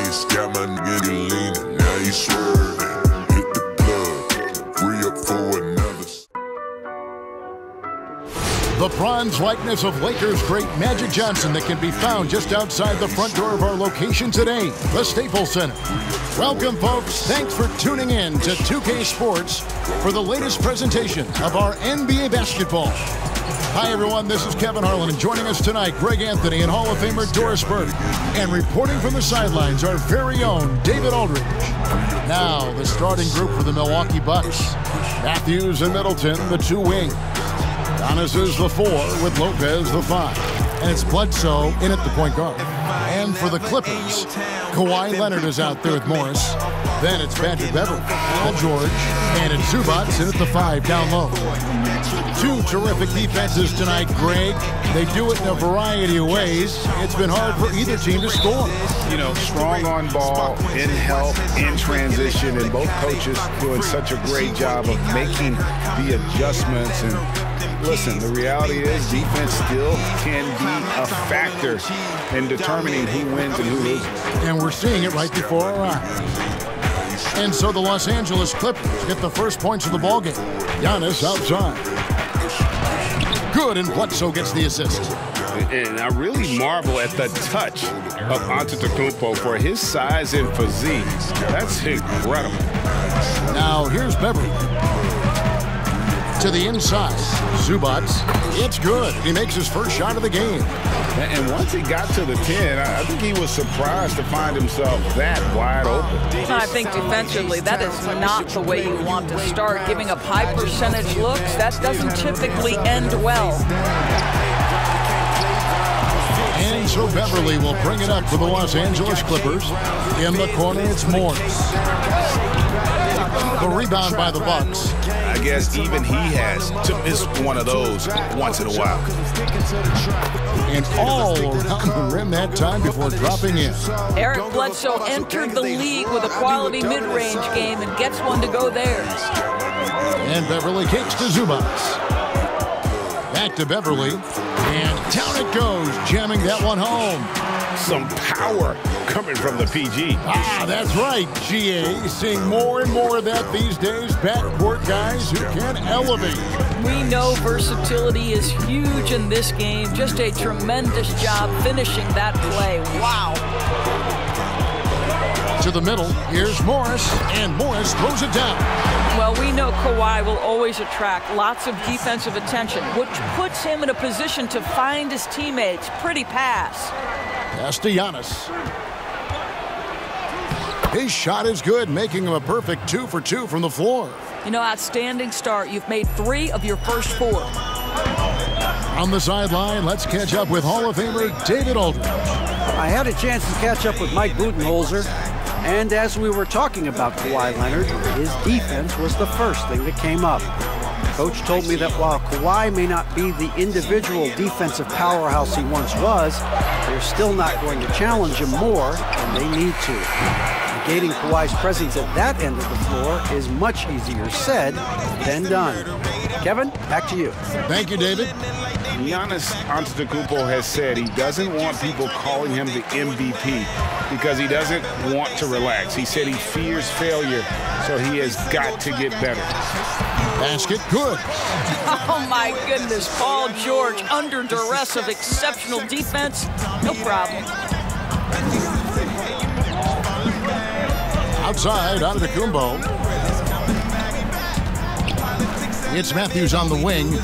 Vegas, got my nigga leaning. Now he swerving. Hit the plug. Re-up for another. The bronze likeness of Lakers great Magic Johnson that can be found just outside the front door of our location today, the Staples Center. Welcome, folks. Thanks for tuning in to 2K Sports for the latest presentation of our NBA basketball. Hi, everyone. This is Kevin Harlan, and joining us tonight, Greg Anthony and Hall of Famer Doris Burke. And reporting from the sidelines, our very own David Aldridge. Now, the starting group for the Milwaukee Bucks. Matthews and Middleton, the two wings. Giannis is the 4 with Lopez the 5. And it's Bledsoe in at the point guard. And for the Clippers, Kawhi Leonard is out there with Morris. Then it's Patrick Beverley, Paul George, and it's Zubac in at the 5 down low. Two terrific defenses tonight, Greg. They do it in a variety of ways. It's been hard for either team to score. You know, strong on ball, in help, in transition, and both coaches doing such a great job of making the adjustments. And listen, the reality is defense still can be a factor in determining who wins and who loses. And we're seeing it right before our eyes. And so the Los Angeles Clippers get the first points of the ballgame. Giannis outside. Good, and Bledsoe gets the assist. And I really marvel at the touch of Antetokounmpo for his size and physique. That's incredible. Now here's Beverley. To the inside, Zubac. It's good. He makes his first shot of the game. And once he got to the 10, I think he was surprised to find himself that wide open. I think defensively, that is not the way you want to start. Giving up high percentage looks, that doesn't typically end well. And so Beverley will bring it up for the Los Angeles Clippers. In the corner, it's Morris. The rebound by the Bucks. I guess even he has to miss one of those once in a while. And all around the rim that time before dropping in. Eric Bledsoe entered the league with a quality mid-range game and gets one to go there. And Beverley kicks to Zubac. Back to Beverley. And down it goes, jamming that one home. Some power coming from the PG. Ah, that's right, GA. Seeing more and more of that these days. Backcourt guys who can elevate. We know versatility is huge in this game. Just a tremendous job finishing that play. Wow. To the middle, here's Morris, and Morris throws it down. Well, we know Kawhi will always attract lots of defensive attention, which puts him in a position to find his teammates. Pretty pass. Pass to Giannis. His shot is good, making him a perfect 2 for 2 from the floor. You know, outstanding start. You've made 3 of your first 4. On the sideline, let's catch up with Hall of Famer David Aldridge. I had a chance to catch up with Mike Budenholzer, and as we were talking about Kawhi Leonard, his defense was the first thing that came up. Coach told me that while Kawhi may not be the individual defensive powerhouse he once was, they're still not going to challenge him more than they need to. Negating Kawhi's presence at that end of the floor is much easier said than done. Kevin, back to you. Thank you, David. Giannis Antetokounmpo has said he doesn't want people calling him the MVP because he doesn't want to relax. He said he fears failure, so he has got to get better. Basket good. Oh, my goodness. Paul George under duress of exceptional defense. No problem. Outside, Antetokounmpo. It's Matthews on the wing.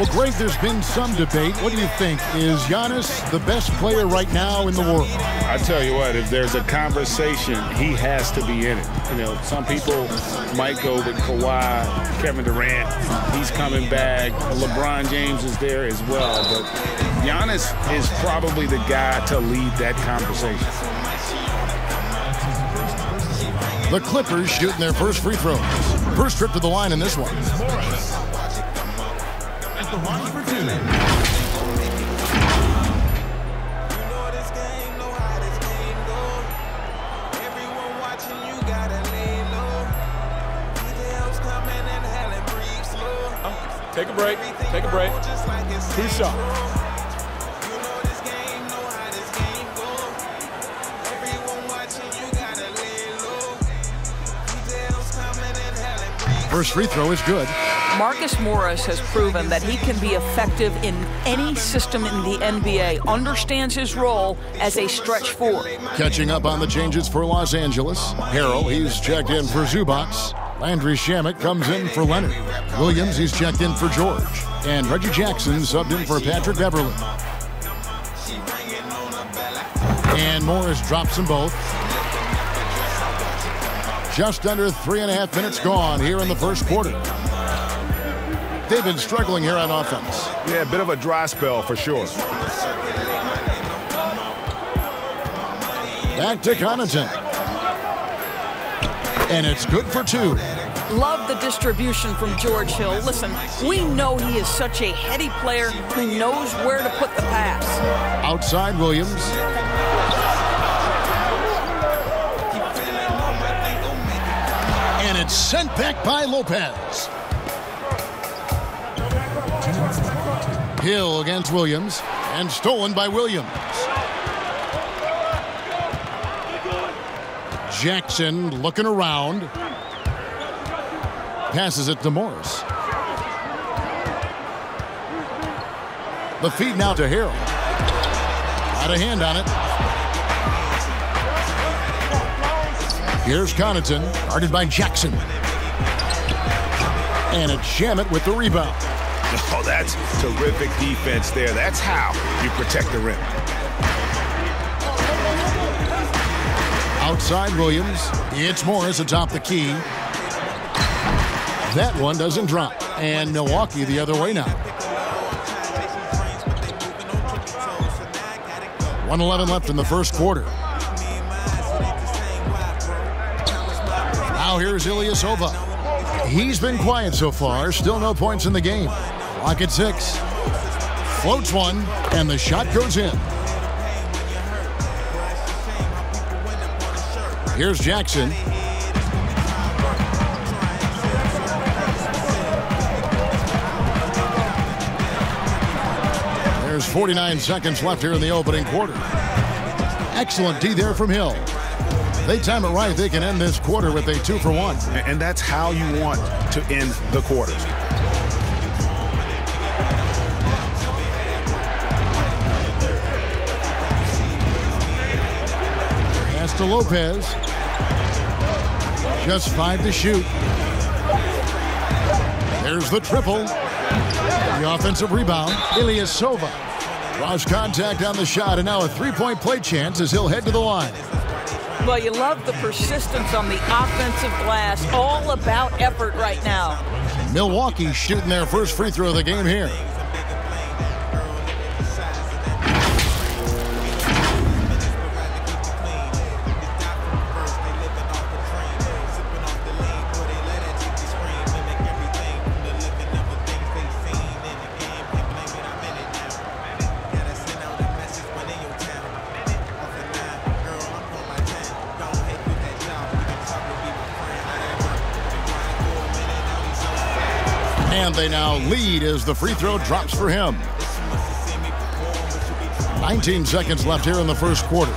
Well, Greg, there's been some debate. What do you think? Is Giannis the best player right now in the world? I tell you what, if there's a conversation, he has to be in it. You know, some people might go with Kawhi, Kevin Durant. He's coming back. LeBron James is there as well. But Giannis is probably the guy to lead that conversation. The Clippers shooting their first free throws. First trip to the line in this one. The line for 2. Take a break. Take a break. 2 shots. First free throw is good. Marcus Morris has proven that he can be effective in any system in the NBA, understands his role as a stretch four. Catching up on the changes for Los Angeles. Harrell, he's checked in for Zubac. Landry Shamet comes in for Leonard. Williams, he's checked in for George. And Reggie Jackson subbed in for Patrick Beverly. And Morris drops them both. Just under 3.5 minutes gone here in the first quarter. They've been struggling here on offense. Yeah, a bit of a dry spell for sure. Back to Connaughton. And it's good for 2. Love the distribution from George Hill. Listen, we know he is such a heady player who knows where to put the pass. Outside Williams. And it's sent back by Lopez. Hill against Williams, and stolen by Williams. Jackson looking around. Passes it to Morris. The feed now to Harrell. Got a hand on it. Here's Connaughton, guarded by Jackson. And it's Shamet with the rebound. Oh, that's terrific defense there. That's how you protect the rim. Outside Williams. It's Morris atop the key. That one doesn't drop. And Milwaukee the other way now. 1:11 left in the first quarter. Now here's Ilyasova. He's been quiet so far. Still no points in the game. Clock at 6. Floats one, and the shot goes in. Here's Jackson. There's 49 seconds left here in the opening quarter. Excellent D there from Hill. They time it right, they can end this quarter with a 2-for-1. And that's how you want to end the quarters. Pass to Lopez. Just 5 to shoot. There's the triple. The offensive rebound, Ilyasova. Draws contact on the shot, and now a 3-point play chance as he'll head to the line. Well, you love the persistence on the offensive glass. All about effort right now. Milwaukee shooting their first free throw of the game here. And they now lead as the free throw drops for him. 19 seconds left here in the first quarter.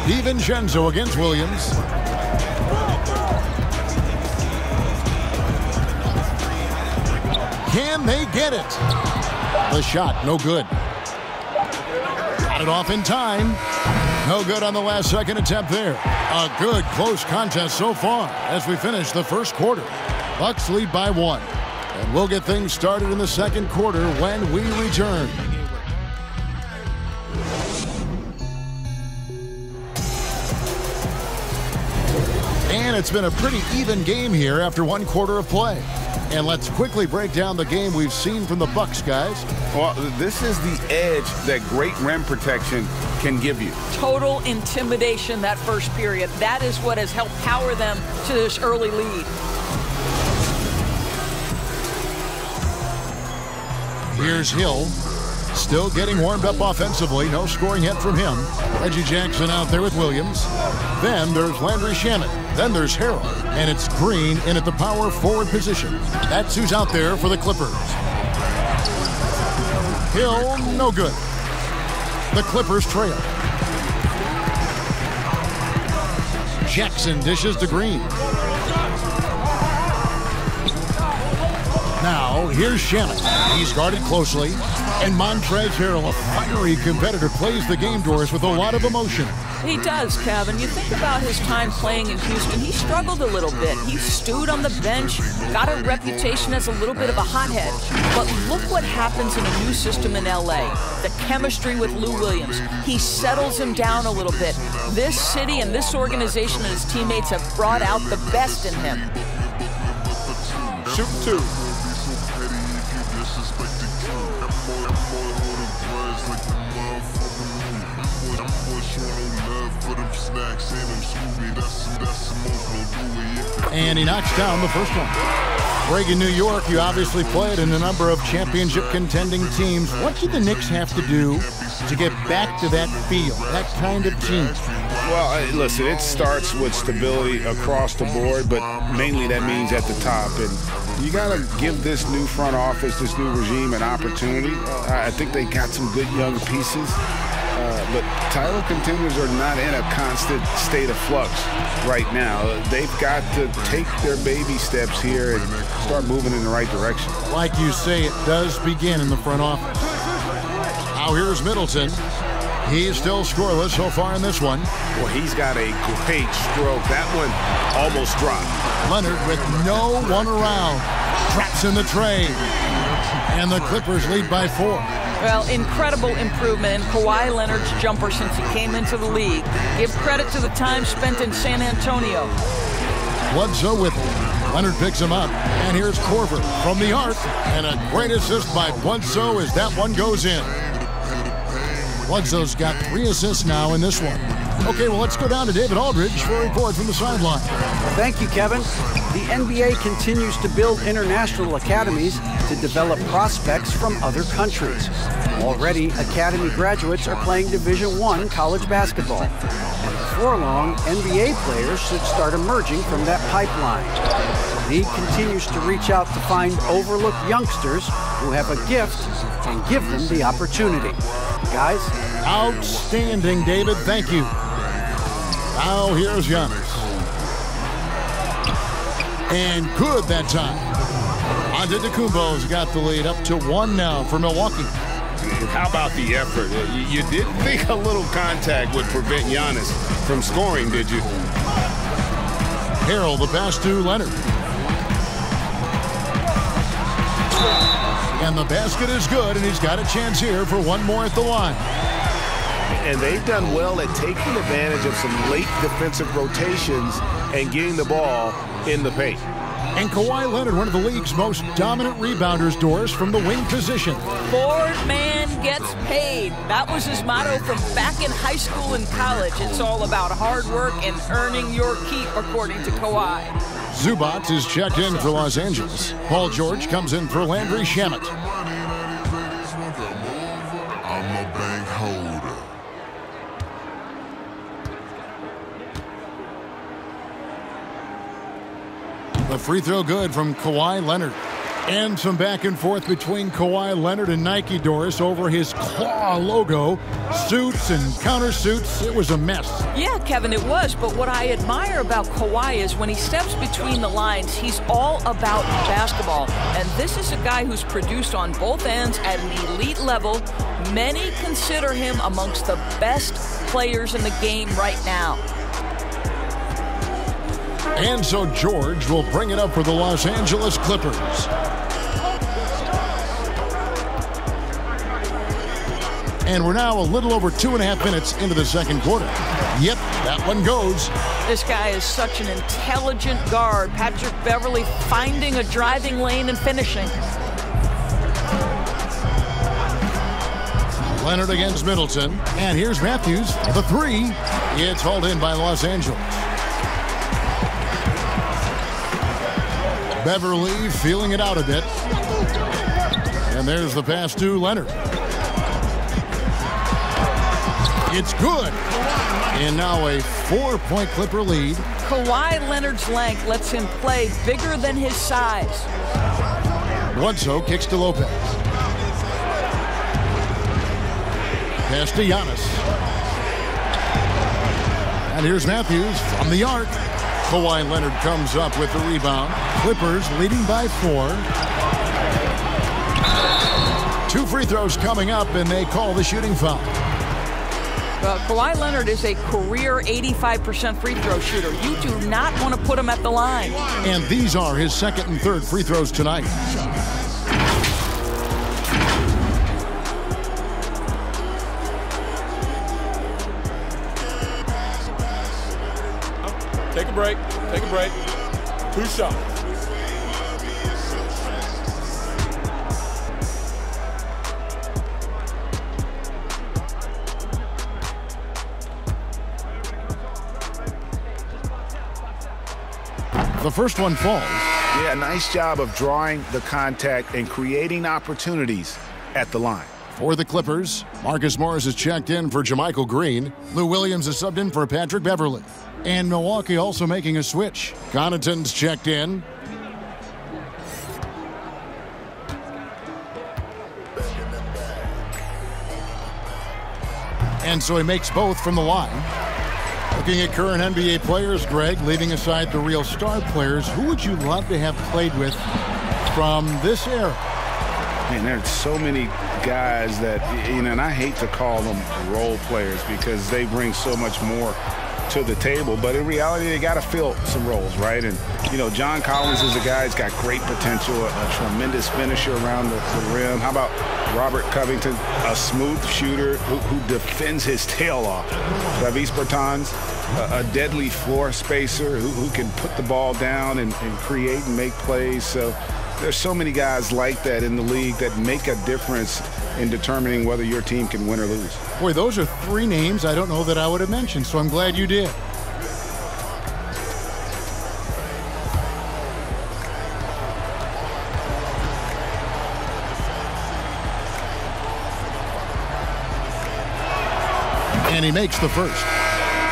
DiVincenzo against Williams. Can they get it? The shot, no good. Got it off in time. No good on the last second attempt there. A good close contest so far as we finish the first quarter. Bucks lead by 1. And we'll get things started in the second quarter when we return. And it's been a pretty even game here after 1 quarter of play. And let's quickly break down the game we've seen from the Bucks, guys. Well, this is the edge that great rim protection can give you. Total intimidation that first period. That is what has helped power them to this early lead. Here's Hill. Still getting warmed up offensively. No scoring yet from him. Reggie Jackson out there with Williams. Then there's Landry Shamet. Then there's Harrell. And it's Green in at the power forward position. That's who's out there for the Clippers. Hill, no good. The Clippers trail. Jackson dishes to Green. Now, here's Shannon. He's guarded closely. And Montrezl Harrell, a fiery competitor, plays the game, Doris, with a lot of emotion. He does, Kevin. You think about his time playing in Houston, he struggled a little bit. He stewed on the bench, got a reputation as a little bit of a hothead. But look what happens in a new system in LA. The chemistry with Lou Williams. He settles him down a little bit. This city and this organization and his teammates have brought out the best in him. Shoot two. And he knocks down the first one. Greg, in New York, you obviously played in a number of championship contending teams. What do the Knicks have to do to get back to that feel, that kind of team? Well, listen, it starts with stability across the board, but mainly that means at the top. And you got to give this new front office, this new regime, an opportunity. I think they got some good young pieces. But title contenders are not in a constant state of flux right now. They've got to take their baby steps here and start moving in the right direction. Like you say, it does begin in the front office. Now here's Middleton. He's still scoreless so far in this one. Well, he's got a great stroke. That one almost dropped. Leonard with no one around. Traps in the tray. And the Clippers lead by 4. Well, incredible improvement in Kawhi Leonard's jumper since he came into the league. Give credit to the time spent in San Antonio. Bledsoe with him. Leonard picks him up. And here's Korver from the arc. And a great assist by Bledsoe as that one goes in. Bledsoe's got 3 assists now in this one. Okay, well, let's go down to David Aldridge for a report from the sideline. Thank you, Kevin. The NBA continues to build international academies to develop prospects from other countries. Already, academy graduates are playing Division I college basketball. And before long, NBA players should start emerging from that pipeline. The league continues to reach out to find overlooked youngsters who have a gift and give them the opportunity. Guys? Outstanding, David. Thank you. Now here's Giannis. And good that time. Antetokounmpo's got the lead up to 1 now for Milwaukee. How about the effort? You didn't think a little contact would prevent Giannis from scoring, did you? Harrell, the pass to Leonard. And the basket is good, and he's got a chance here for 1 more at the line. And they've done well at taking advantage of some late defensive rotations and getting the ball in the paint. And Kawhi Leonard, one of the league's most dominant rebounders, Doris, from the wing position. Board man gets paid. That was his motto from back in high school and college. It's all about hard work and earning your keep, according to Kawhi. Zubac is checked in for Los Angeles. Paul George comes in for Landry Shamet. I'm a bank holder. The free throw good from Kawhi Leonard. And some back and forth between Kawhi Leonard and Nike, Doris, over his claw logo. Suits and countersuits. It was a mess. Yeah, Kevin, it was. But what I admire about Kawhi is when he steps between the lines, he's all about basketball. And this is a guy who's produced on both ends at an elite level. Many consider him amongst the best players in the game right now. And so George will bring it up for the Los Angeles Clippers. And we're now a little over 2.5 minutes into the second quarter. Yep, that one goes. This guy is such an intelligent guard. Patrick Beverley finding a driving lane and finishing. Leonard against Middleton. And here's Matthews for the 3. It's hauled in by Los Angeles. Beverley feeling it out a bit. And there's the pass to Leonard. It's good. And now a 4-point Clipper lead. Kawhi Leonard's length lets him play bigger than his size. Bledsoe kicks to Lopez. Pass to Giannis. And here's Matthews from the arc. Kawhi Leonard comes up with the rebound. Clippers leading by 4. 2 free throws coming up, and they call the shooting foul. Well, Kawhi Leonard is a career 85% free throw shooter. You do not want to put him at the line. And these are his second and third free throws tonight. Take a break. Take a break. 2 shots. The first one falls. Yeah, nice job of drawing the contact and creating opportunities at the line. For the Clippers, Marcus Morris is checked in for JaMychal Green. Lou Williams is subbed in for Patrick Beverley. And Milwaukee also making a switch. Connaughton's checked in. And so he makes both from the line. Looking at current NBA players, Greg, leaving aside the real star players, who would you love to have played with from this era? Man, there's so many guys that, and I hate to call them role players because they bring so much more to the table, but in reality, they got to fill some roles, right? And, John Collins is a guy who's got great potential, a tremendous finisher around the rim. How about Robert Covington, a smooth shooter who defends his tail off? Travis Bertans, a deadly floor spacer who can put the ball down and create and make plays. So there's so many guys like that in the league that make a difference in determining whether your team can win or lose. Boy, those are 3 names I don't know that I would have mentioned, so I'm glad you did. And he makes the first.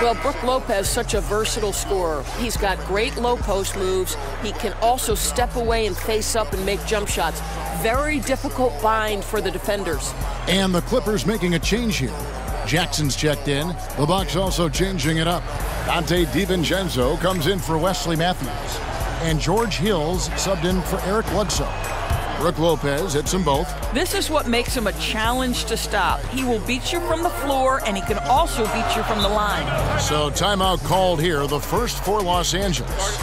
Well, Brook Lopez, such a versatile scorer. He's got great low post moves. He can also step away and face up and make jump shots. Very difficult bind for the defenders. And the Clippers making a change here. Jackson's checked in. The Bucks also changing it up. Dante DiVincenzo comes in for Wesley Matthews. And George Hill's subbed in for Eric Bledsoe. Brook Lopez hits them both. This is what makes him a challenge to stop. He will beat you from the floor, and he can also beat you from the line. So timeout called here, the first for Los Angeles.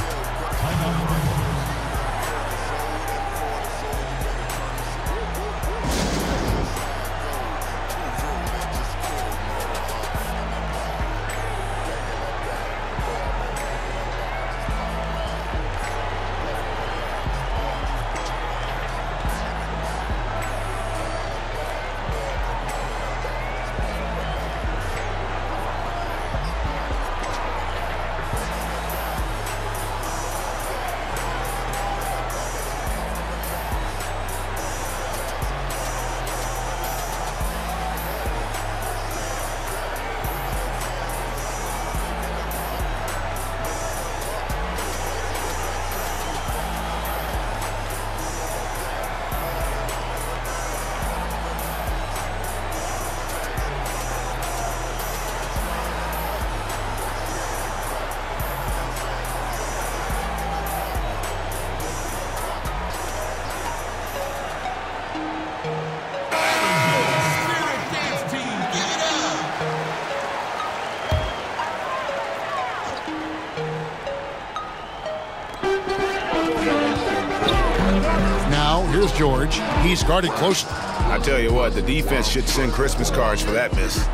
Here's George. He's guarded closely. I tell you what, the defense should send Christmas cards for that miss.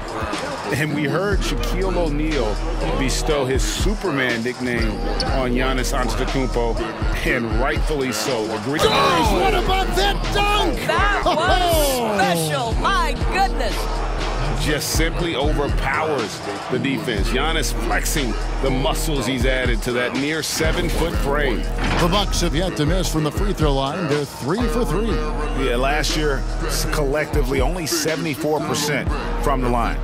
And we heard Shaquille O'Neal bestow his Superman nickname on Giannis Antetokounmpo, and rightfully so. The Greek Oh, what about that dunk? That was special. My goodness. just simply overpowers the defense. Giannis flexing the muscles he's added to that near 7-foot frame. The Bucks have yet to miss from the free throw line. They're 3 for 3. Yeah, last year, collectively, only 74% from the line.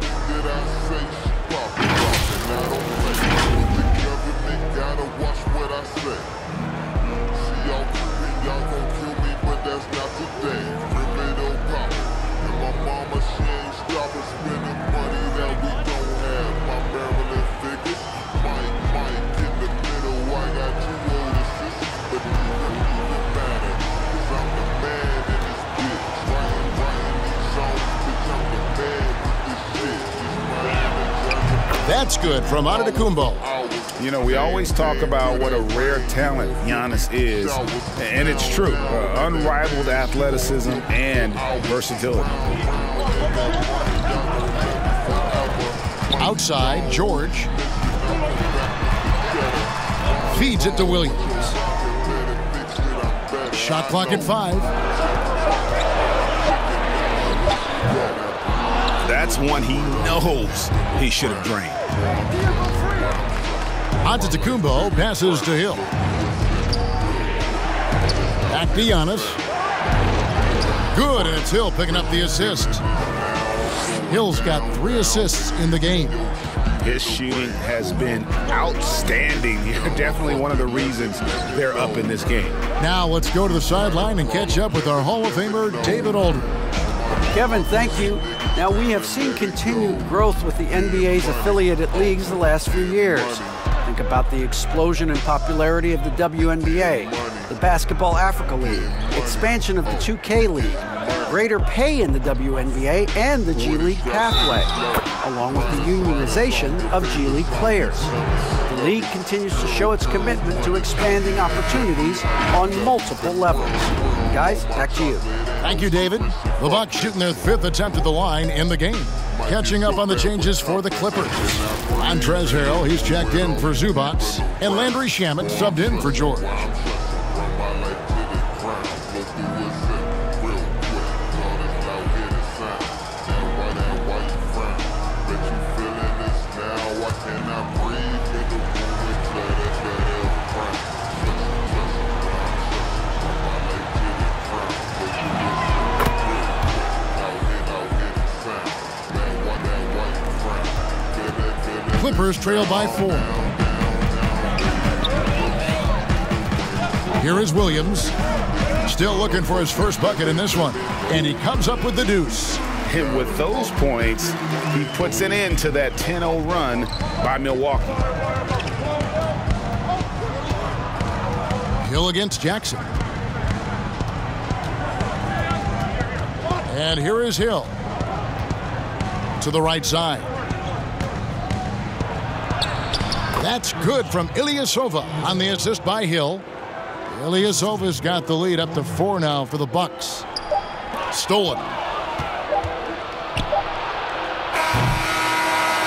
That's good from Antetokounmpo. You know, we always talk about what a rare talent Giannis is, and it's true. Unrivaled athleticism and versatility. Outside, George feeds it to Williams. Shot clock at 5. That's one he knows he should have drained. Antetokounmpo passes to Hill. Back to Giannis. Good, and it's Hill picking up the assist. Hill's got 3 assists in the game. His shooting has been outstanding. Definitely one of the reasons they're up in this game. Now let's go to the sideline and catch up with our Hall of Famer, David Aldridge. Kevin, thank you. Now, we have seen continued growth with the NBA's affiliated leagues the last few years. Think about the explosion in popularity of the WNBA, the Basketball Africa League, expansion of the 2K League, greater pay in the WNBA and the G League pathway, along with the unionization of G League players. The league continues to show its commitment to expanding opportunities on multiple levels. Guys, back to you. Thank you, David. The Bucks shooting their 5th attempt at the line in the game. Catching up on the changes for the Clippers. Montrezl Harrell, he's checked in for Zubac, and Landry Shamet subbed in for George. Clippers trail by 4. Here is Williams. Still looking for his first bucket in this one. And he comes up with the deuce. And with those points, he puts an end to that 10-0 run by Milwaukee. Hill against Jackson. And here is Hill. To the right side. That's good from Ilyasova on the assist by Hill. Ilyasova's got the lead up to 4 now for the Bucks. Stolen.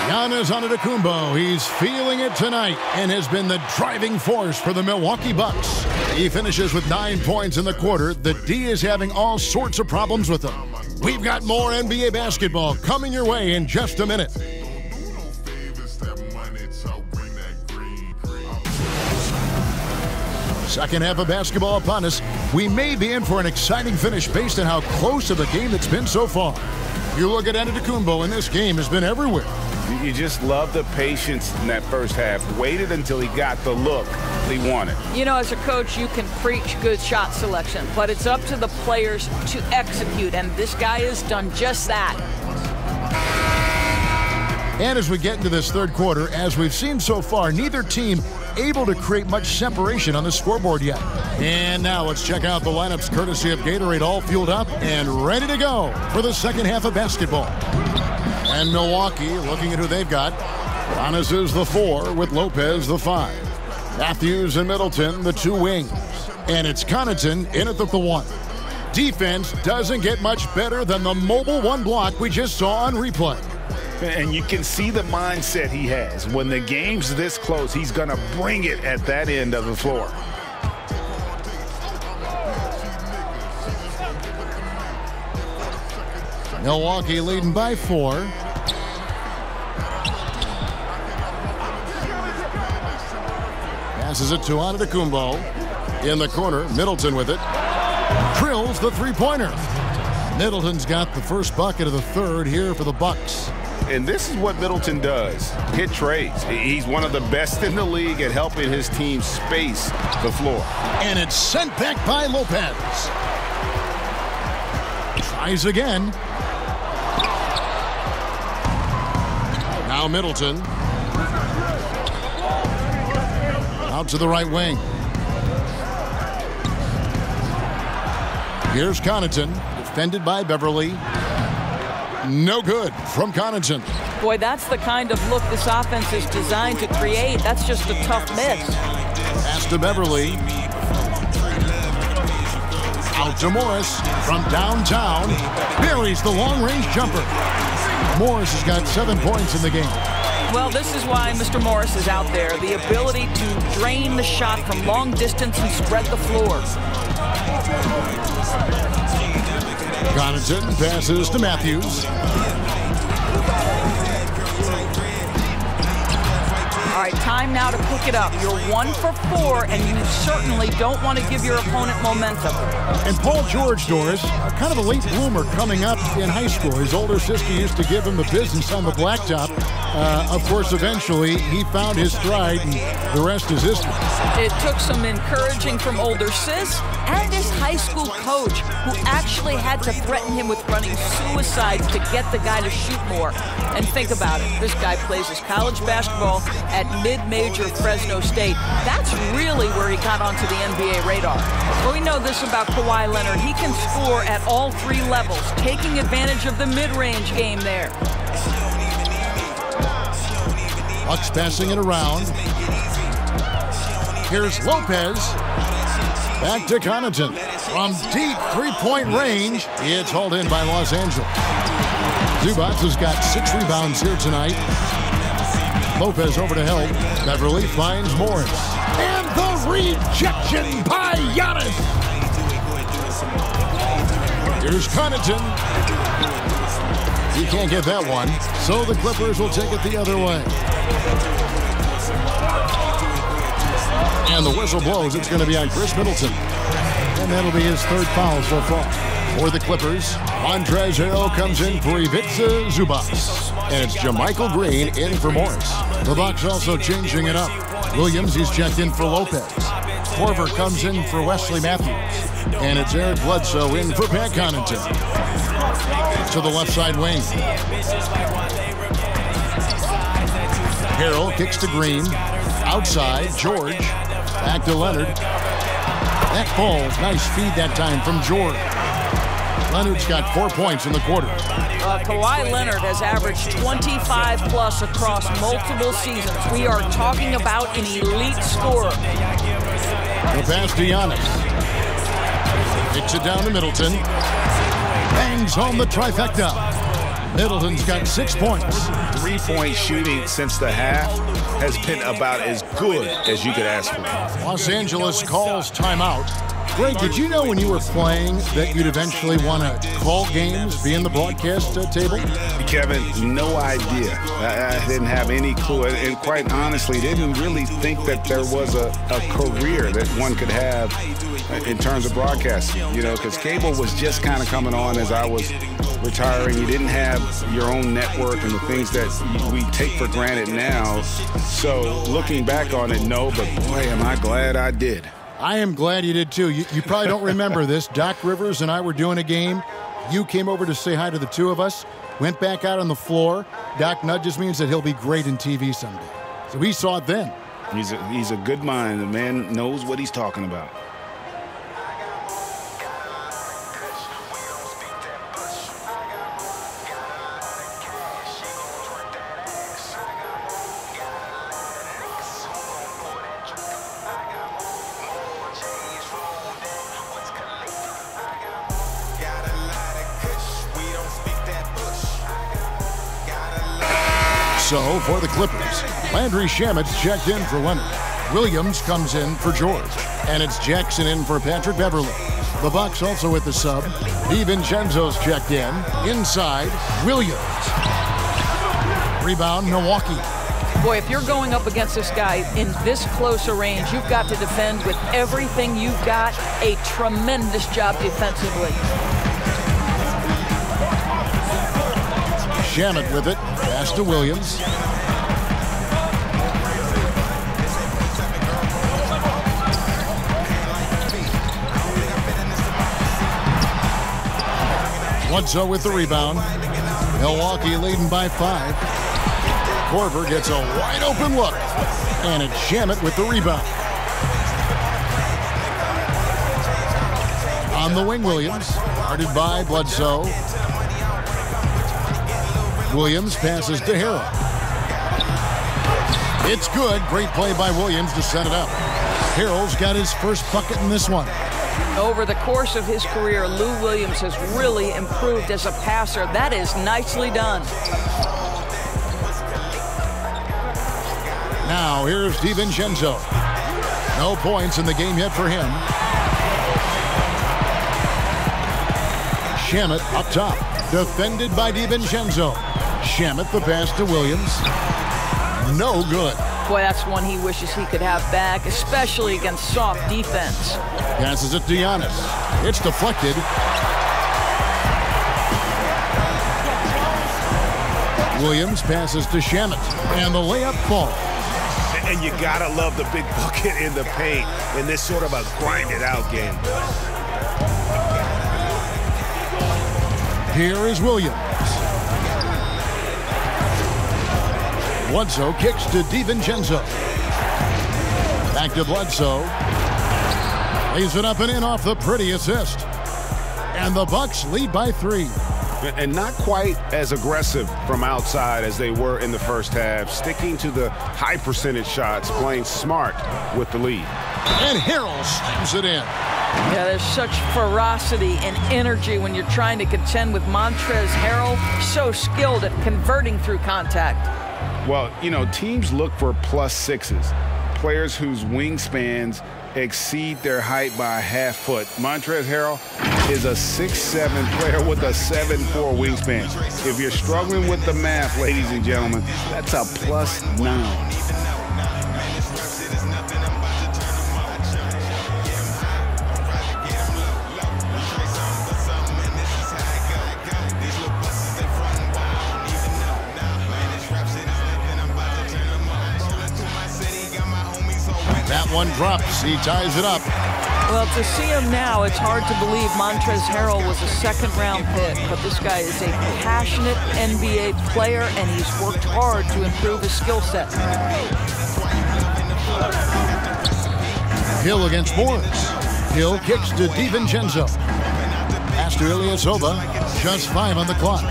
Giannis Antetokounmpo, he's feeling it tonight and has been the driving force for the Milwaukee Bucks. He finishes with 9 points in the quarter. The D is having all sorts of problems with him. We've got more NBA basketball coming your way in just a minute. Second half of basketball upon us. We may be in for an exciting finish based on how close to the game it's been so far. You look at Antetokounmpo, and this game has been everywhere. You just love the patience in that first half. Waited until he got the look he wanted. You know, as a coach, you can preach good shot selection, but it's up to the players to execute, and this guy has done just that. And as we get into this third quarter, as we've seen so far, neither team able to create much separation on the scoreboard yet. And now let's check out the lineups courtesy of Gatorade, all fueled up and ready to go for the second half of basketball. And Milwaukee, looking at who they've got. Giannis is the 4 with Lopez the 5. Matthews and Middleton the 2 wings. And it's Connaughton in at the 1. Defense doesn't get much better than the mobile 1 block we just saw on replay. And you can see the mindset he has. When the game's this close, he's going to bring it at that end of the floor. Milwaukee leading by 4. Passes it to Antetokounmpo. In the corner, Middleton with it. Drills the 3-pointer. Middleton's got the first bucket of the third here for the Bucks. And this is what Middleton does, hit trades. He's one of the best in the league at helping his team space the floor. And it's sent back by Lopez. Tries again. Now Middleton. Out to the right wing. Here's Connaughton, defended by Beverly. No good from Connaughton. Boy, that's the kind of look this offense is designed to create. That's just a tough miss. Pass to Beverly. Out to Morris from downtown. Buries the long-range jumper. Morris has got 7 points in the game. Well, this is why Mr. Morris is out there. The ability to drain the shot from long distance and spread the floor. Connaughton passes to Matthews. All right, time now to pick it up. You're 1 for 4, and you certainly don't want to give your opponent momentum. And Paul George, Doris, kind of a late bloomer coming up in high school. His older sister used to give him the business on the blacktop. Of course, eventually, he found his stride, and the rest is history. It took some encouraging from older sis and his high school coach, who actually had to threaten him with running suicides to get the guy to shoot more. And think about it. This guy plays his college basketball at mid-major Fresno State. That's really where he got onto the NBA radar. Well, we know this about Kawhi Leonard. He can score at all 3 levels, taking advantage of the mid-range game there. Bucks passing it around. Here's Lopez. Back to Connaughton. From deep three-point range, it's hauled in by Los Angeles. Zubac has got 6 rebounds here tonight. Lopez over to help. Beverly finds Morris. And the rejection by Giannis. Here's Connaughton. He can't get that one, so the Clippers will take it the other way. And the whistle blows. It's going to be on Chris Middleton. And that'll be his 3rd foul so far. For the Clippers, Montrezl Harrell comes in for Ivica Zubac. And it's JaMychal Green in for Morris. The Bucks also changing it up. Williams, he's checked in for Lopez. Korver comes in for Wesley Matthews. And it's Eric Bledsoe in for Pat Connaughton. To the left side wing. Harrell kicks to Green. Outside, George. Back to Leonard. That ball, nice feed that time from George. Leonard's got 4 points in the quarter. Kawhi Leonard has averaged 25-plus across multiple seasons. We are talking about an elite scorer. The pass to Giannis. Kicks it down to Middleton. Bangs home the trifecta. Middleton's got 6 points. 3-point shooting since the half has been about as good as you could ask for. Los Angeles calls timeout. Greg, did you know when you were playing that you'd eventually want to call games, be in the broadcast table? Kevin, no idea. I didn't have any clue. And quite honestly, didn't really think that there was a career that one could have in terms of broadcasting, you know, because cable was just kind of coming on as I was retiring. You didn't have your own network and the things that we take for granted now. So looking back on it, no, but boy, am I glad I did. I am glad you did too. You probably don't remember this. Doc Rivers and I were doing a game. You came over to say hi to the 2 of us, went back out on the floor. Doc nudges me and said he'll be great in TV someday. So we saw it then. He's a good mind. The man knows what he's talking about. So for the Clippers, Landry Shamet's checked in for Leonard. Williams comes in for George. And it's Jackson in for Patrick Beverly. The Bucks also with the sub. DiVincenzo's checked in. Inside, Williams. Rebound, Milwaukee. Boy, if you're going up against this guy in this close a range, you've got to defend with everything you've got. A tremendous job defensively. Shamet with it. Pass to Williams. Bledsoe with the rebound. Milwaukee leading by 5. Korver gets a wide open look. And it's Shamet with the rebound. On the wing, Williams. Guarded by Bledsoe. Williams passes to Harrell. It's good. Great play by Williams to set it up. Harrell's got his first bucket in this one. Over the course of his career, Lou Williams has really improved as a passer. That is nicely done. Now here's DiVincenzo. No points in the game yet for him. Shamet up top. Defended by DiVincenzo. Shamet the pass to Williams. No good. Boy, that's one he wishes he could have back, especially against soft defense. Passes it to Giannis. It's deflected. Williams passes to Shamet. And the layup falls. And you gotta love the big bucket in the paint in this sort of a grind-it-out game. Here is Williams. Bledsoe kicks to DiVincenzo. Back to Bledsoe. Lays it up and in off the pretty assist. And the Bucks lead by 3. And not quite as aggressive from outside as they were in the first half, sticking to the high percentage shots, playing smart with the lead. And Harrell slams it in. Yeah, there's such ferocity and energy when you're trying to contend with Montrezl Harrell, so skilled at converting through contact. Well, you know, teams look for +6s, players whose wingspans exceed their height by a half foot. Montrezl Harrell is a 6'7" player with a 7'4" wingspan. If you're struggling with the math, ladies and gentlemen, that's a +9. That one drops. He ties it up. Well, to see him now, it's hard to believe Montrezl Harrell was a second-round pick, but this guy is a passionate NBA player, and he's worked hard to improve his skill set. Hill against Morris. Hill kicks to DiVincenzo. Pass to Ilyasova. Just 5 on the clock.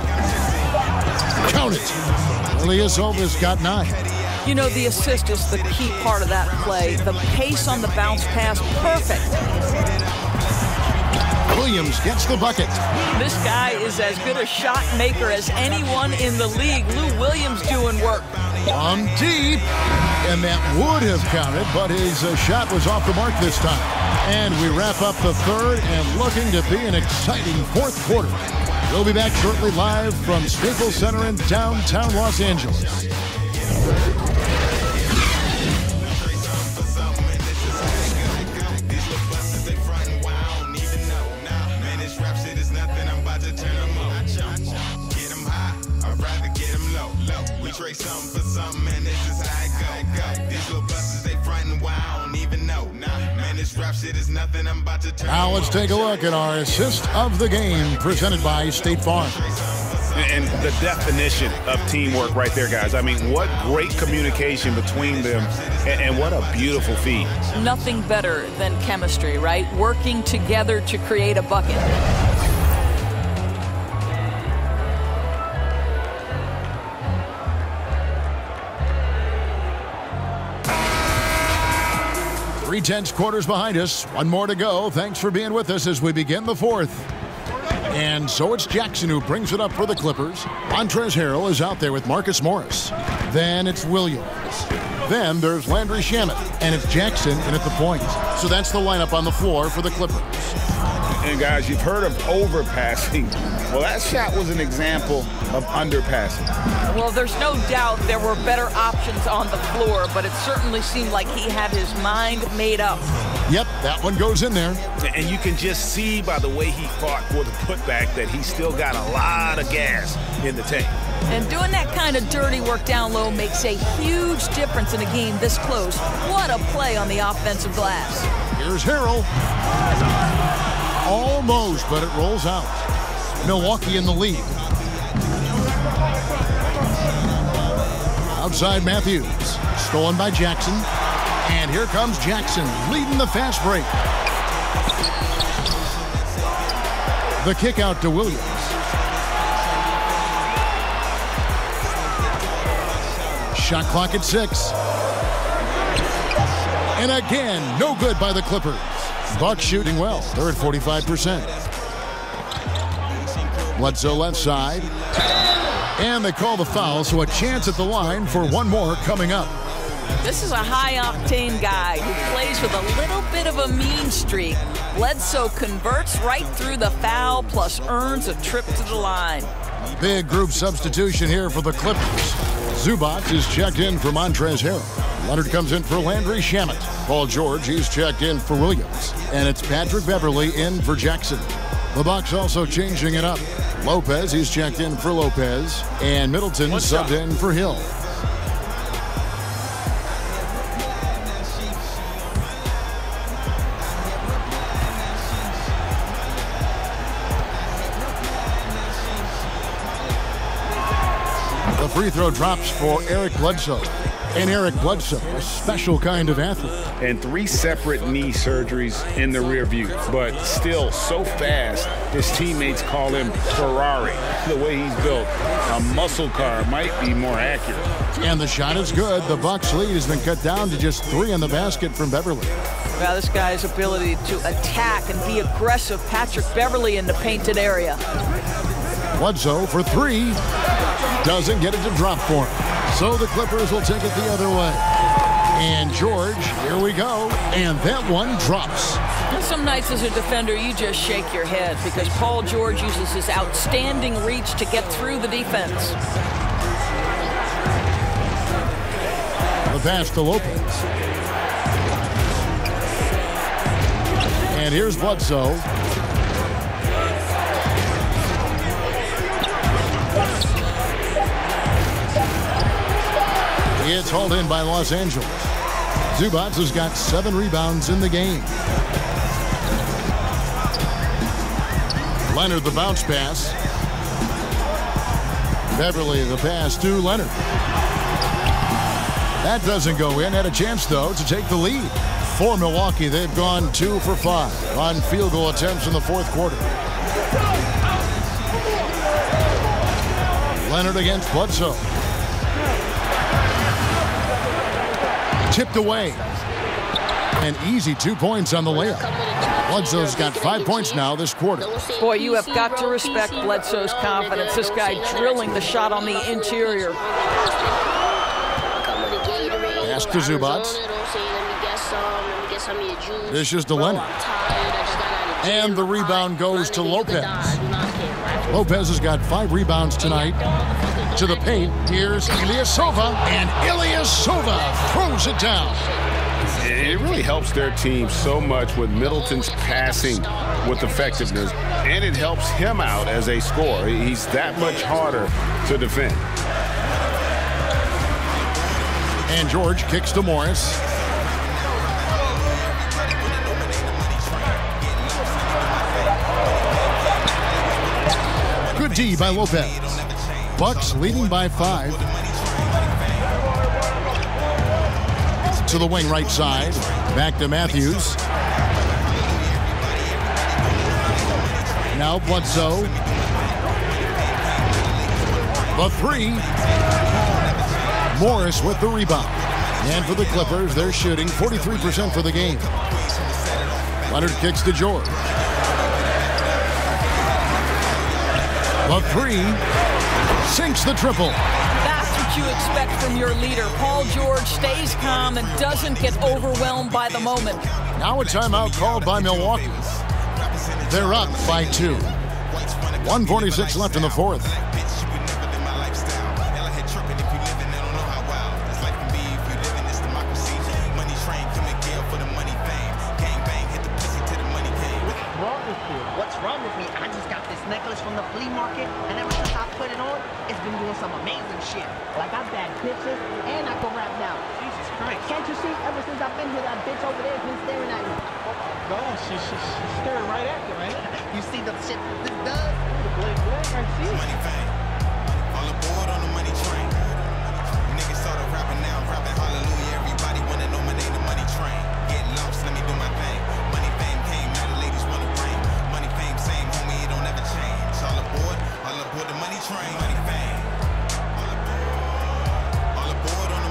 Count it. Ilyasova's got 9. You know, the assist is the key part of that play. The pace on the bounce pass, perfect. Williams gets the bucket. This guy is as good a shot maker as anyone in the league. Lou Williams doing work. On deep. And that would have counted, but his shot was off the mark this time. And we wrap up the third and looking to be an exciting fourth quarter. We'll be back shortly live from Staples Center in downtown Los Angeles. Now let's take a look at our assist of the game presented by State Farm. And the definition of teamwork right there, guys. I mean, what great communication between them, and what a beautiful feat. Nothing better than chemistry, right? Working together to create a bucket. Three-tenths quarters behind us. One more to go. Thanks for being with us as we begin the fourth. And so it's Jackson who brings it up for the Clippers. Montrezl Harrell is out there with Marcus Morris. Then it's Williams. Then there's Landry Shamet. And it's Jackson in at the point. So that's the lineup on the floor for the Clippers. And guys, you've heard of overpassing. Well, that shot was an example of underpassing. Well, there's no doubt there were better options on the floor, but it certainly seemed like he had his mind made up. Yep, that one goes in there. And you can just see by the way he fought for the putback that he still got a lot of gas in the tank. And doing that kind of dirty work down low makes a huge difference in a game this close. What a play on the offensive glass. Here's Harrell. Almost, but it rolls out. Milwaukee in the lead. Outside Matthews. Stolen by Jackson. And here comes Jackson leading the fast break. The kick out to Williams. Shot clock at 6. And again, no good by the Clippers. Bucks shooting well. They're at 45%. Bledsoe left side. And they call the foul, so a chance at the line for one more coming up. This is a high-octane guy who plays with a little bit of a mean streak. Bledsoe converts right through the foul, plus earns a trip to the line. Big group substitution here for the Clippers. Zubac is checked in for Montrezl Harrell. Leonard comes in for Landry Shamet. Paul George, he's checked in for Williams. And it's Patrick Beverley in for Jackson. The Bucks also changing it up. Lopez, he's checked in for Lopez. And Middleton subbed in for Hill. The free throw drops for Eric Bledsoe. And Eric Bledsoe, a special kind of athlete. And 3 separate knee surgeries in the rear view, but still so fast, his teammates call him Ferrari. The way he's built, a muscle car might be more accurate. And the shot is good. The Bucks lead has been cut down to just 3 in the basket from Beverley. Well, this guy's ability to attack and be aggressive. Patrick Beverley in the painted area. Bledsoe for 3. Doesn't get it to drop for him. So the Clippers will take it the other way. And George, here we go. And that one drops. Some nights as a defender, you just shake your head because Paul George uses his outstanding reach to get through the defense. The pass to Lopez. And here's Bledsoe. It's hauled in by Los Angeles. Zubac has got 7 rebounds in the game. Leonard the bounce pass. Beverley the pass to Leonard. That doesn't go in. Had a chance, though, to take the lead. For Milwaukee, they've gone 2 for 5 on field goal attempts in the fourth quarter. Leonard against Bledsoe. Tipped away. An easy 2 points on the layup. Bledsoe's got 5 points now this quarter. Boy, you have got to respect Bledsoe's confidence. This guy drilling the shot on the interior. Pass to Zubac. This is to Leonard. And the rebound goes to Lopez. Lopez has got 5 rebounds tonight. To the paint, here's Ilyasova, and Ilyasova throws it down. It really helps their team so much with Middleton's passing with effectiveness, and it helps him out as a scorer. He's that much harder to defend. And George kicks to Morris. Good D by Lopez. Bucks leading by 5. To the wing right side. Back to Matthews. Now Bledsoe. The 3. Morris with the rebound. And for the Clippers, they're shooting 43% for the game. Leonard kicks to George. The 3. Sinks the triple. That's what you expect from your leader. Paul George stays calm and doesn't get overwhelmed by the moment. Now a timeout called by Milwaukee. They're up by 2. 1:46 left in the fourth. What's wrong with me? I just got this necklace from the flea market, and ever since I put it on, it's been doing some amazing shit. Like I bag bitches, and I can rap now. Jesus Christ. Can't you see? Ever since I've been here, that bitch over there has been staring at me. Oh, she's staring right at you, man. You see the shit this does? The blink, I see it. Money fame. All aboard on the money train. Niggas started rapping now, rapping hallelujah. Everybody wanna know my name, the money train. Get lost, let me do my thing. Money fame came, now the ladies wanna ring. Money fame, same homie, it don't ever change. All aboard the money train. Money fame. All aboard on the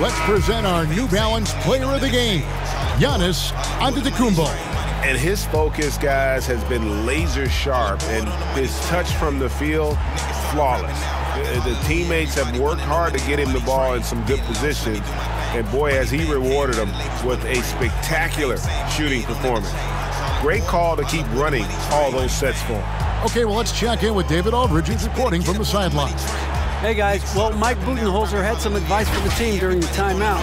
let's present our New Balance Player of the Game, Giannis Antetokounmpo. And his focus, guys, has been laser sharp, and his touch from the field, flawless. The teammates have worked hard to get him the ball in some good positions, and boy, has he rewarded them with a spectacular shooting performance. Great call to keep running all those sets for him. Okay, well, let's check in with David Aldridge, who's reporting from the sideline. Hey, guys. Well, Mike Budenholzer had some advice for the team during the timeout.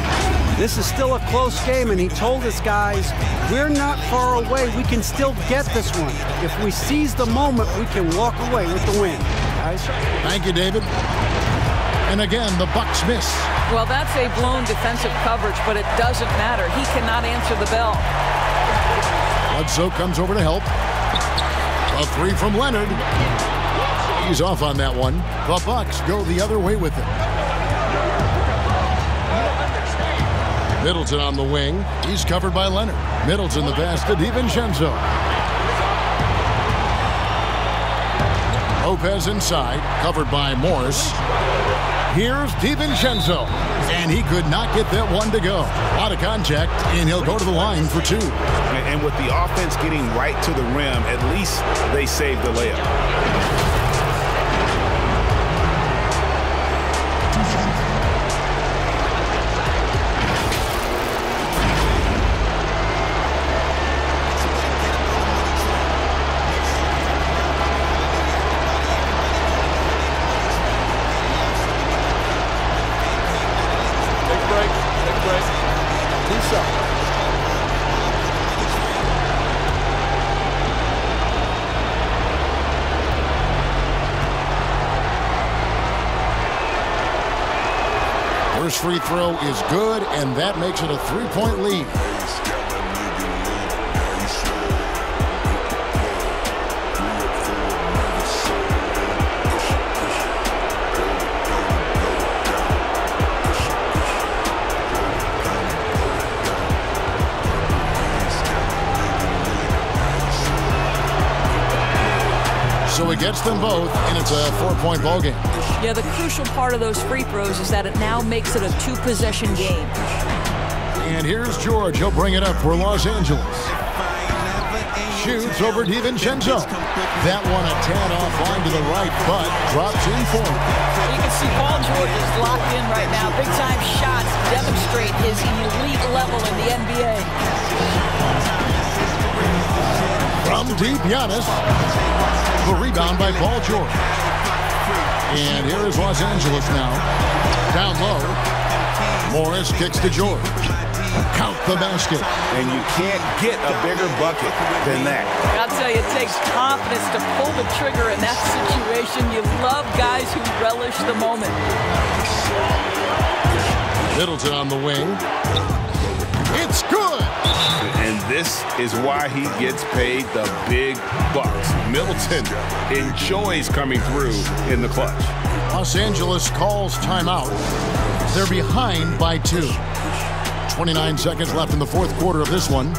This is still a close game, and he told us, guys, we're not far away. We can still get this one. If we seize the moment, we can walk away with the win. Guys? Thank you, David. And again, the Bucks miss. Well, that's a blown defensive coverage, but it doesn't matter. He cannot answer the bell. Bledsoe comes over to help. A three from Leonard. He's off on that one. The Bucks go the other way with it. Middleton on the wing. He's covered by Leonard. Middleton the pass to DiVincenzo. Lopez inside, covered by Morris. Here's DiVincenzo, and he could not get that one to go. A lot of contact, and he'll go to the line for two. And with the offense getting right to the rim, at least they saved the layup. First free throw is good, and that makes it a three-point lead. So it gets them both, and it's a four-point ball game. Yeah, the crucial part of those free throws is that it now makes it a two-possession game. And here's George. He'll bring it up for Los Angeles. Shoots over DiVincenzo. That one a tad offline to the right, but drops in for him. You can see Paul George is locked in right now. Big-time shots demonstrate his elite level in the NBA. From deep, Giannis. The rebound by Paul George. And here is Los Angeles now. Down low. Morris kicks to George. Count the basket. And you can't get a bigger bucket than that. I'll tell you, it takes confidence to pull the trigger in that situation. You love guys who relish the moment. Middleton on the wing. It's good. And this is why he gets paid the big bucks. Middleton enjoys coming through in the clutch. Los Angeles calls timeout. They're behind by 2. 29 seconds left in the fourth quarter of this one.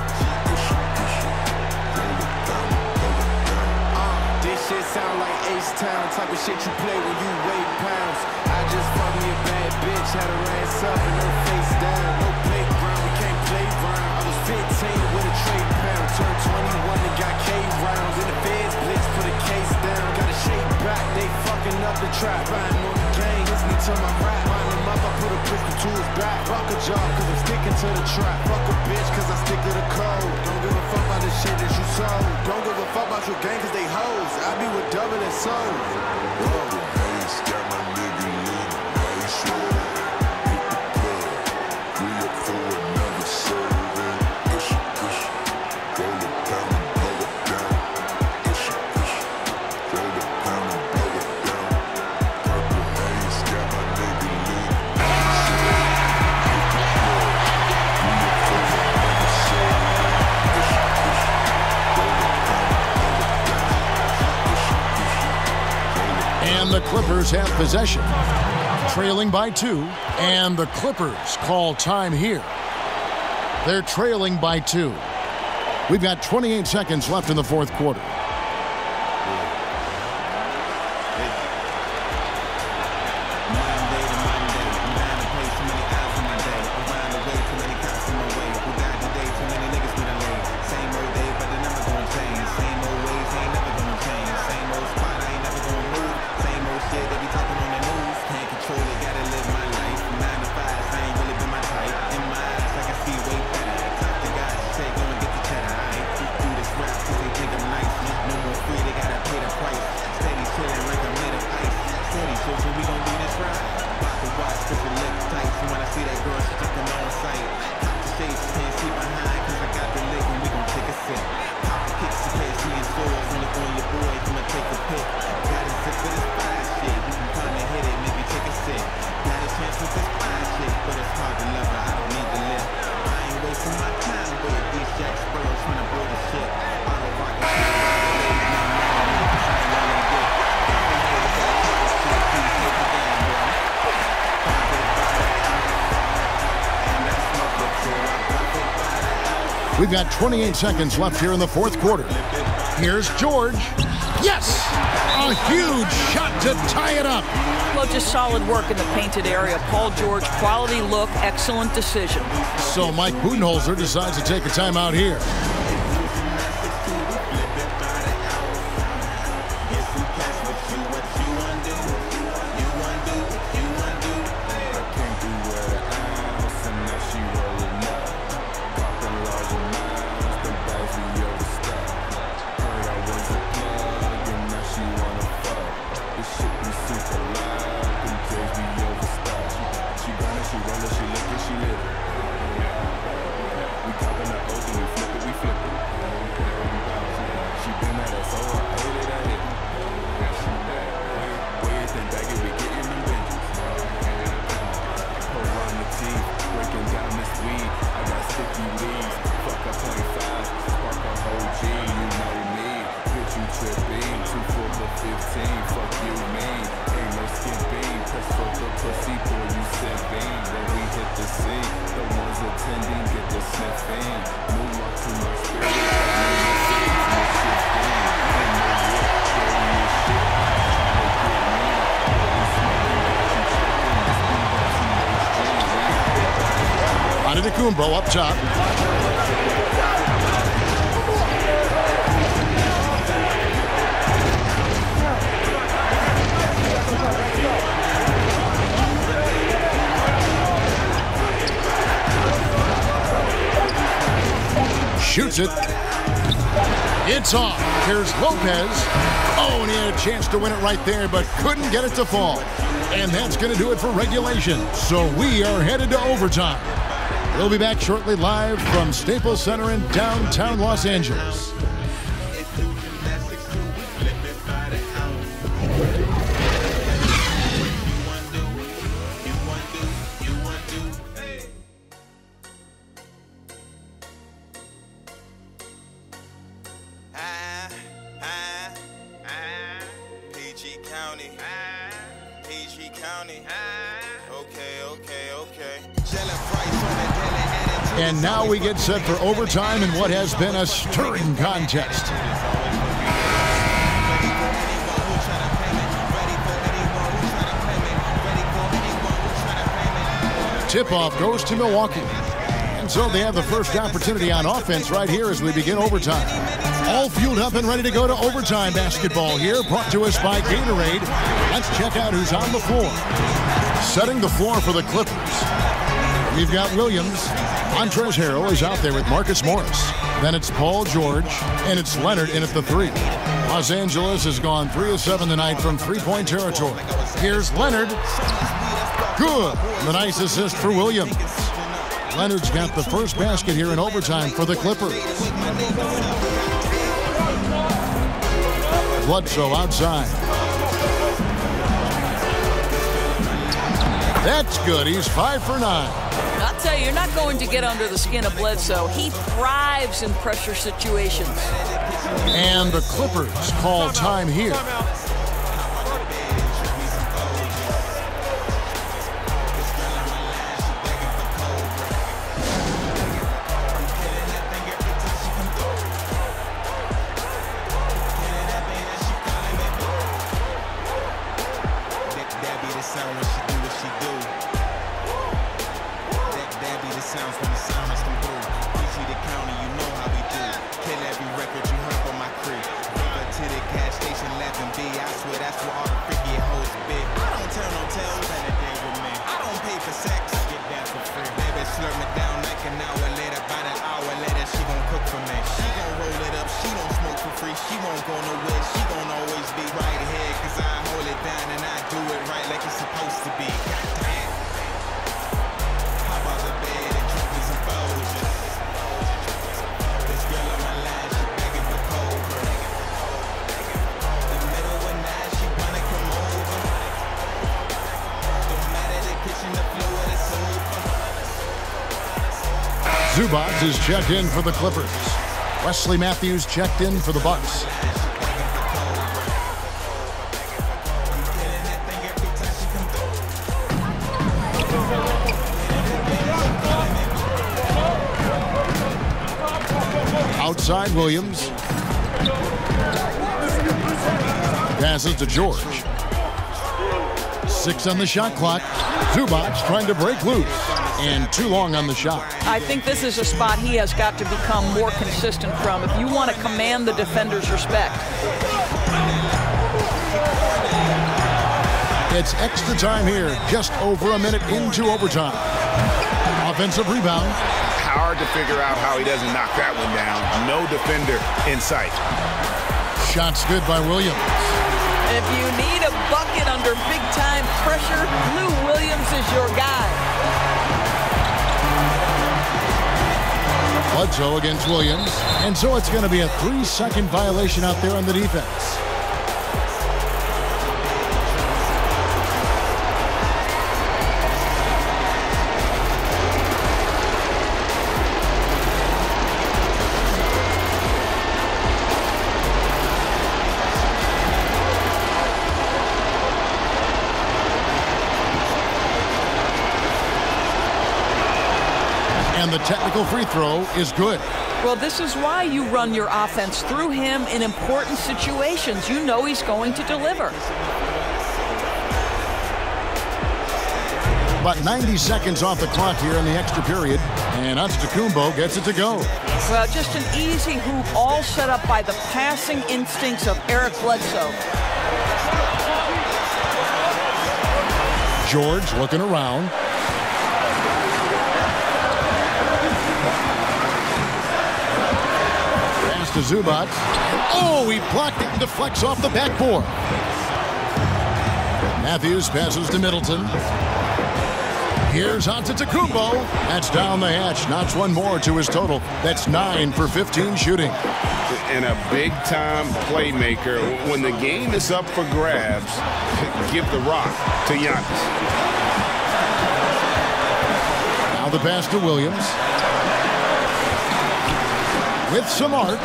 This shit sound like H-Town type of shit you play when you weigh pounds. I just fucked me a bad bitch, had her ass up and her face down. No playground, we can't play round. I was 15 with a trade pound, turned 21 and got K rounds. In the feds blitz, put a case down. Got a shake back, they fucking up the trap. Riding on the game, listening to my rap. Line them up, I put a pistol to his back. Fuck a job, cause I'm sticking to the trap. Fuck a bitch, cause I stick to the code. Don't give a fuck about the shit that you sold. Don't give a fuck about your gang, cause they hoes. I be with double and soul. The Clippers have possession, trailing by 2, and the Clippers call time here. They're trailing by 2. We've got 28 seconds left in the fourth quarter. We've got 28 seconds left here in the fourth quarter. Here's George. Yes! A huge shot to tie it up. Well, just solid work in the painted area. Paul George, quality look, excellent decision. So Mike Budenholzer decides to take a timeout here. Kumbo up top. Shoots it. It's off. Here's Lopez. Oh, and he had a chance to win it right there, but couldn't get it to fall. And that's going to do it for regulation. So we are headed to overtime. We'll be back shortly live from Staples Center in downtown Los Angeles. And now we get set for overtime in what has been a stirring contest. Tip-off goes to Milwaukee. And so they have the first opportunity on offense right here as we begin overtime. All fueled up and ready to go to overtime basketball here, brought to us by Gatorade. Let's check out who's on the floor. Setting the floor for the Clippers, we've got Williams. Montrezl Harrell is out there with Marcus Morris. Then it's Paul George, and it's Leonard in at the 3. Los Angeles has gone 3 of 7 tonight from three-point territory. Here's Leonard. Good. The nice assist for Williams. Leonard's got the first basket here in overtime for the Clippers. Bledsoe outside. That's good. He's 5 for 9. I'll tell you, you're not going to get under the skin of Bledsoe. He thrives in pressure situations. And the Clippers call time here. Zubac is checked in for the Clippers. Wesley Matthews checked in for the Bucks. Outside Williams. Passes to George. 6 on the shot clock. Zubac trying to break loose. And too long on the shot. I think this is a spot he has got to become more consistent from if you want to command the defender's respect. It's extra time here, just over a minute into overtime. Offensive rebound. Hard to figure out how he doesn't knock that one down. No defender in sight. Shot's good by Williams. If you need a bucket under big-time pressure, Lou Williams is your guy. Bledsoe against Williams. And so it's going to be a 3-second violation out there on the defense. And the technical free throw is good. Well, this is why you run your offense through him in important situations. You know he's going to deliver. About 90 seconds off the clock here in the extra period. And Antetokounmpo gets it to go. Well, just an easy hoop, all set up by the passing instincts of Eric Bledsoe. George looking around. To Zubac. Oh, he blocked it and deflects off the backboard. Matthews passes to Middleton. Here's Antetokounmpo. That's down the hatch. Knocks one more to his total. That's 9 for 15 shooting. And a big-time playmaker. When the game is up for grabs, give the rock to Giannis. Now the pass to Williams. With some art.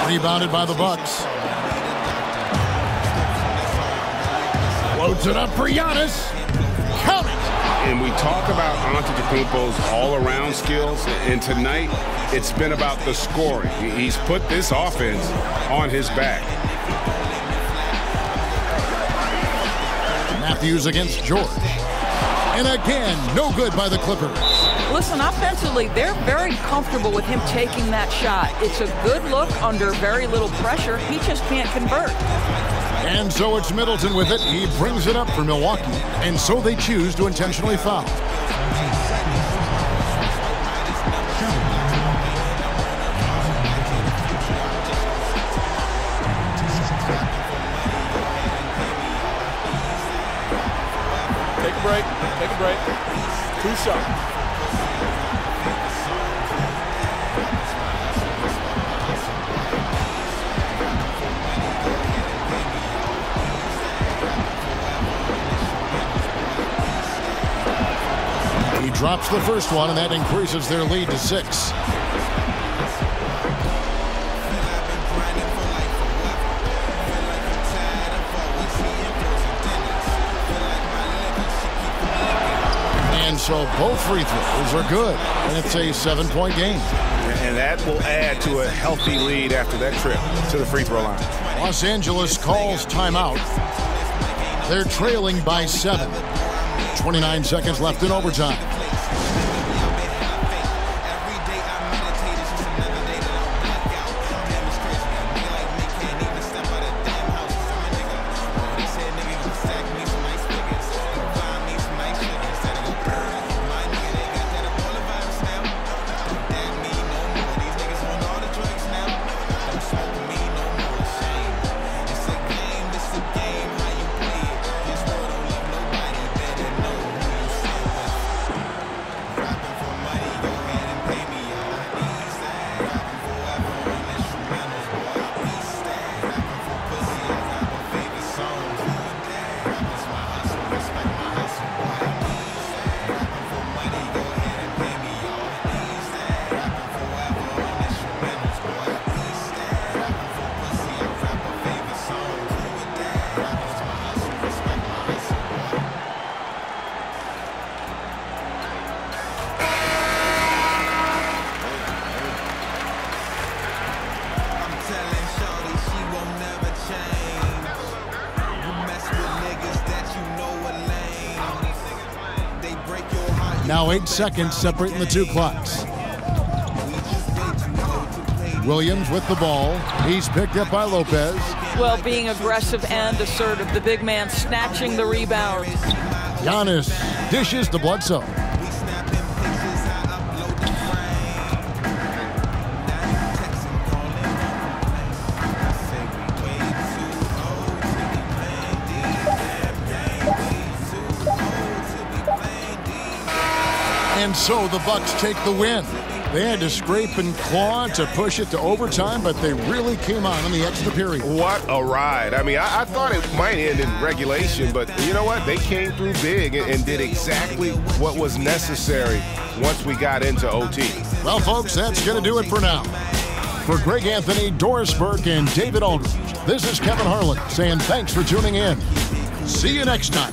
Rebounded by the Bucks. Loads it up for Giannis. Count it. And we talk about Antetokounmpo's all-around skills, and tonight it's been about the scoring. He's put this offense on his back. Matthews against George. And again, no good by the Clippers. Listen, offensively, they're very comfortable with him taking that shot. It's a good look under very little pressure. He just can't convert. And so it's Middleton with it. He brings it up for Milwaukee. And so they choose to intentionally foul. Take a break. Take a break. 2 shots. He drops the first one, and that increases their lead to 6. And so both free throws are good, and it's a 7-point game. And that will add to a healthy lead after that trip to the free throw line. Los Angeles calls timeout. They're trailing by 7. 29 seconds left in overtime. Now 8 seconds separating the two clocks. Williams with the ball. He's picked up by Lopez. Well, being aggressive and assertive, the big man snatching the rebound. Giannis dishes to Bledsoe. And so the Bucks take the win. They had to scrape and claw to push it to overtime, but they really came on in the extra period. What a ride. I mean, I thought it might end in regulation, but you know what? They came through big and did exactly what was necessary once we got into OT. Well, folks, that's going to do it for now. For Greg Anthony, Doris Burke, and David Aldridge, this is Kevin Harlan saying thanks for tuning in. See you next time.